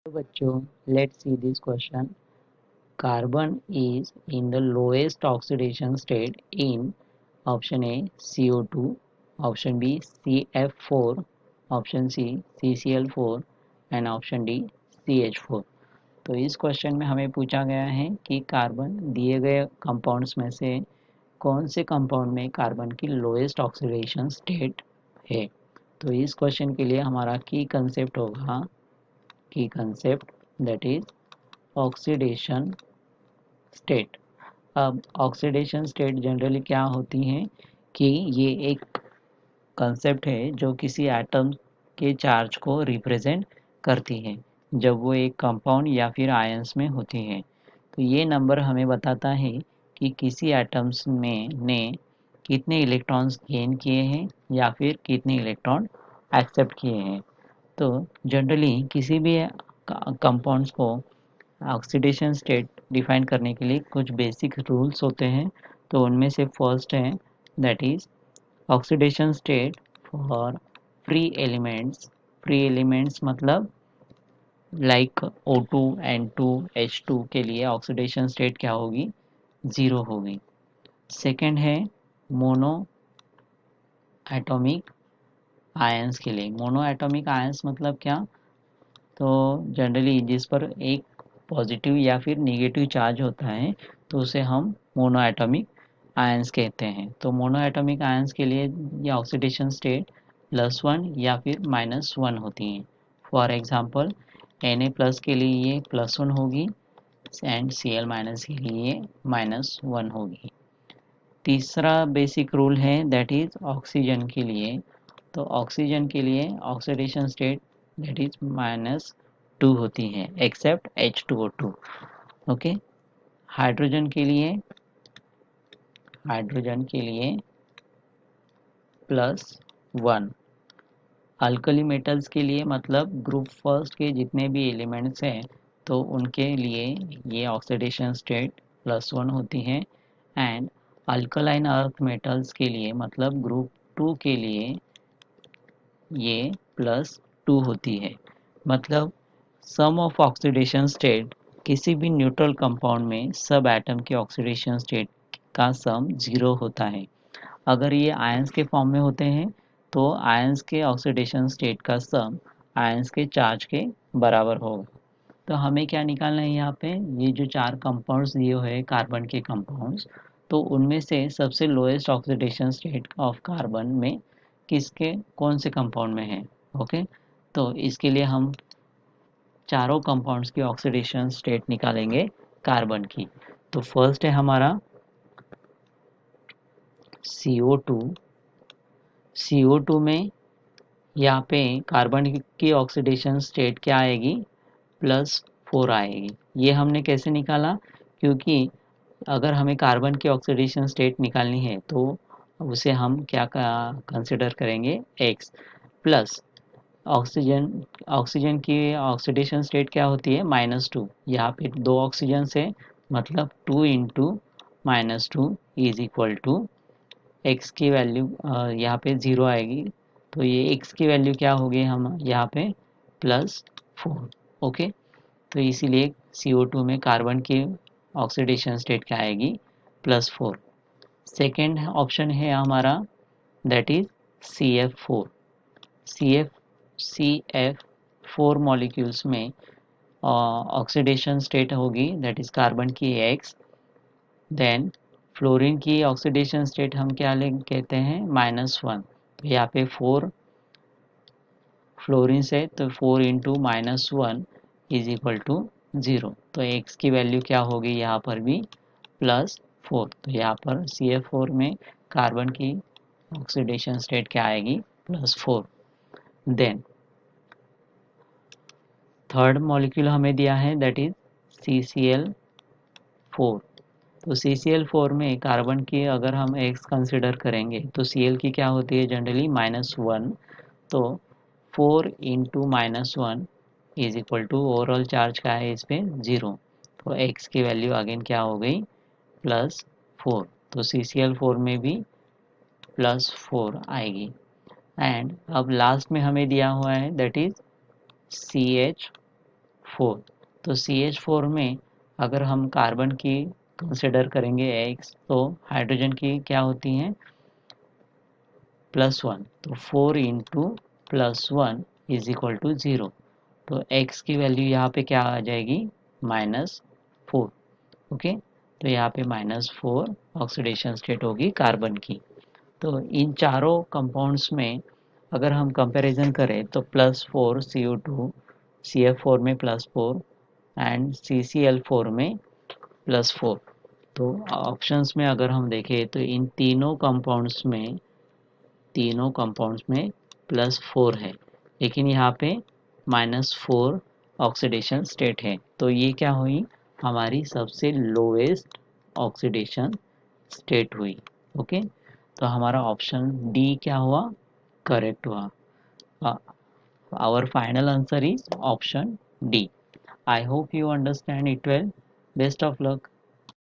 तो बच्चों, let's see this question. Carbon is in the lowest oxidation state in option A CO2, option B CF4, option C CCl4 and option D CH4. तो इस question में हमें पूछा गया है कि कार्बन दिए गए कंपाउंड्स में से कौन से कंपाउंड में कार्बन की लोएस्ट ऑक्सीडेशन स्टेट है. तो इस क्वेश्चन के लिए हमारा की कंसेप्ट होगा, की concept that is oxidation state. अब ऑक्सीडेशन स्टेट जनरली क्या होती है कि ये एक कंसेप्ट है जो किसी एटम के चार्ज को रिप्रेजेंट करती है जब वो एक कंपाउंड या फिर आयंस में होती है. तो ये नंबर हमें बताता है कि किसी एटम्स में ने कितने इलेक्ट्रॉन्स गेन किए हैं या फिर कितने इलेक्ट्रॉन एक्सेप्ट किए हैं. तो जनरली किसी भी कंपाउंड्स को ऑक्सीडेशन स्टेट डिफाइन करने के लिए कुछ बेसिक रूल्स होते हैं. तो उनमें से फर्स्ट है that is oxidation state for free elements. Free elements मतलब लाइक O2 N2 H2 के लिए ऑक्सीडेशन स्टेट क्या होगी, ज़ीरो होगी. सेकंड है मोनो एटॉमिक आयंस के लिए. मोनो एटॉमिक आयंस मतलब क्या, तो जनरली जिस पर एक पॉजिटिव या फिर नेगेटिव चार्ज होता है तो उसे हम मोनो एटॉमिक आयंस कहते हैं. तो मोनो एटॉमिक आयंस के लिए ये ऑक्सीडेशन स्टेट +1 या फिर -1 होती हैं. फॉर एग्जांपल Na+ के लिए ये +1 होगी एंड Cl- के लिए -1 होगी. तीसरा बेसिक रूल है दैट इज ऑक्सीजन के लिए. तो ऑक्सीजन के लिए ऑक्सीडेशन स्टेट दैट इज -2 होती है एक्सेप्ट H2O2. ओके. हाइड्रोजन के लिए +1. अल्कली मेटल्स के लिए मतलब ग्रुप फर्स्ट के जितने भी एलिमेंट्स हैं तो उनके लिए ये ऑक्सीडेशन स्टेट +1 होती है. एंड अल्कलाइन अर्थ मेटल्स के लिए मतलब ग्रुप 2 के लिए ये +2 होती है. मतलब सम ऑफ ऑक्सीडेशन स्टेट किसी भी न्यूट्रल कंपाउंड में सब एटम के ऑक्सीडेशन स्टेट का सम 0 होता है. अगर ये आयंस के फॉर्म में होते हैं तो आयंस के ऑक्सीडेशन स्टेट का सम आयंस के चार्ज के बराबर होगा. तो हमें क्या निकालना है यहाँ पे, ये जो चार कंपाउंड्स दिए हुए हैं कार्बन के कंपाउंड्स, तो उनमें से सबसे lowest oxidation state of carbon में किसके कौन से कंपाउंड में है. ओके. तो इसके लिए हम चारों कंपाउंड्स की ऑक्सीडेशन स्टेट निकालेंगे कार्बन की. तो फर्स्ट है हमारा CO2. CO2 में यहाँ पे कार्बन की ऑक्सीडेशन स्टेट क्या आएगी, +4 आएगी. ये हमने कैसे निकाला, क्योंकि अगर हमें कार्बन की ऑक्सीडेशन स्टेट निकालनी है तो उसे हम क्या कंसिडर करेंगे, X प्लस ऑक्सीजन. ऑक्सीजन की ऑक्सीडेशन स्टेट क्या होती है, -2. यहाँ पे दो ऑक्सीजन से मतलब 2 into -2 is equal to X की वैल्यू यहाँ पे 0 आएगी. तो ये एक्स की वैल्यू क्या होगी हम यहाँ पे +4. ओके. तो इसीलिए CO2 में कार्बन की ऑक्सीडेशन स्टेट क्या आएगी, +4. सेकेंड ऑप्शन है हमारा that is CF4. CF4 molecules में ऑक्सीडेशन स्टेट होगी दैट इज कार्बन की X. देन फ्लोरीन की ऑक्सीडेशन स्टेट हम क्या कहते हैं, -1. तो यहाँ पे 4 फ्लोरीन से तो 4 इंटू -1 इज इक्वल टू 0. तो एक्स की वैल्यू क्या होगी यहाँ पर भी +4. तो यहाँ पर CF4 में कार्बन की ऑक्सीडेशन स्टेट क्या आएगी, +4. देन थर्ड मॉलिक्यूल हमें दिया है दैट इज CCl4. तो CCl4 में कार्बन की अगर हम एक्स कंसिडर करेंगे तो Cl की क्या होती है जनरली, -1. तो 4 into -1 is equal to overall charge का है इस पे 0. तो x की वैल्यू अगेन क्या हो गई, +4. तो CCl4 में भी +4 आएगी. एंड अब लास्ट में हमें दिया हुआ है दैट इज CH4. 4। तो CH4 में अगर हम कार्बन की कंसिडर करेंगे X, तो हाइड्रोजन की क्या होती हैं +1। तो 4 इंटू +1 इज इक्वल टू 0। तो X की वैल्यू यहाँ पे क्या आ जाएगी -4। ओके, तो यहाँ पे -4 ऑक्सीडेशन स्टेट होगी कार्बन की। तो इन चारों कंपाउंड्स में अगर हम कंपैरिजन करें तो +4 CO2 CF4 में +4 एंड CCl4 में +4। तो ऑप्शंस में अगर हम देखें तो इन तीनों कंपाउंड्स में +4 है, लेकिन यहाँ पे -4 ऑक्सीडेशन स्टेट है। तो ये क्या हुई हमारी सबसे लोएस्ट ऑक्सीडेशन स्टेट हुई। ओके, तो हमारा ऑप्शन डी क्या हुआ करेक्ट हुआ। Our final answer is option D. I hope you understand it well. Best of luck.